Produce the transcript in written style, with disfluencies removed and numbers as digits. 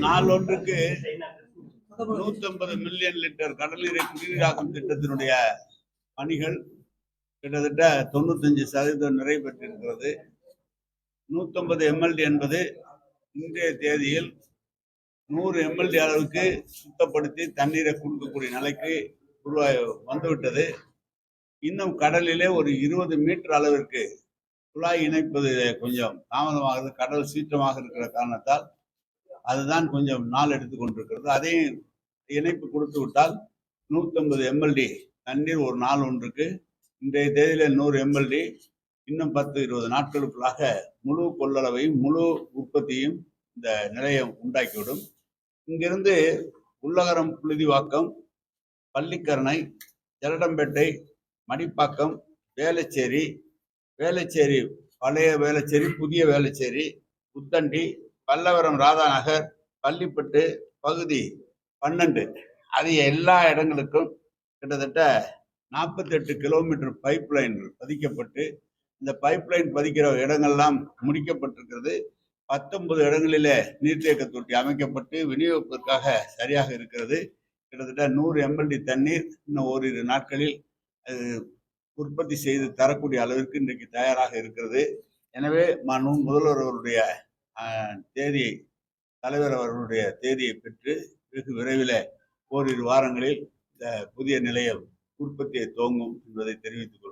நாளொன்றுக்கு 150 million litre கடல்நீரை குடிநீராக்கும் திட்டத்தினுடைய பணிகள் கிட்டத்தட்ட 95% நிறைவு பெற்றிருக்கிறது. 150 MLD என்பது இன்றைய தேதியில் 100 MLD அளவுக்கு சுத்தப்படுத்தி தண்ணீரை கொடுக்கக்கூடிய நிலைக்கு வந்துவிட்டது. இன்னும் கடலிலே ஒரு 20 மீட்டர் அளவிற்கு குழாய் இணைப்பது கொஞ்சம் தாமதமாகிறது. கடல் சீற்றமாக இருக்கிற காரணத்தால் அதுதான் கொஞ்சம் நாள் எடுத்துக் கொண்டிருக்கிறது. அதையும் இணைப்பு கொடுத்து விட்டால் 150 MLD தண்ணீர் ஒரு நாள் ஒன்றுக்கு இன்றைய தேதியில 100 MLD இன்னும் 10-20 நாட்களுக்குள்ளாக முழு கொள்ளளவையும் முழு உற்பத்தியும் இந்த நிலையம் உண்டாக்கிவிடும். இங்கிருந்து உள்ளகரம், புழுதிவாக்கம், பள்ளிக்கரணை, ஜலடம்பேட்டை, மடிப்பாக்கம், வேளச்சேரி, பழைய வேளச்சேரி, புதிய வேளச்சேரி, புத்தண்டி, பல்லவரம், ராதாநகர், பள்ளிப்பட்டு பகுதி 12 அது எல்லா இடங்களுக்கும் கிட்டத்தட்ட 48 கிலோமீட்டர் பைப் லைன் பதிக்கப்பட்டு இந்த பைப் லைன் பதிக்கிற இடங்கள்லாம் முடிக்கப்பட்டிருக்கிறது. 19 இடங்களிலே நீர்த்தேக்க தொட்டி அமைக்கப்பட்டு விநியோகத்திற்காக சரியாக இருக்கிறது. கிட்டத்தட்ட 100 MLD தண்ணீர் இன்னும் ஓரிரு நாட்களில் உற்பத்தி செய்து தரக்கூடிய அளவிற்கு இன்றைக்கு தயாராக இருக்கிறது. எனவே முதல்வர் அவருடைய தேதியை, தலைவர் அவர்களுடைய தேதியை பெற்று வெகு விரைவில் ஓரிரு வாரங்களில் இந்த புதிய நிலையம் உற்பத்தியை துவங்கும் என்பதை தெரிவித்துக் கொள்கிறேன்.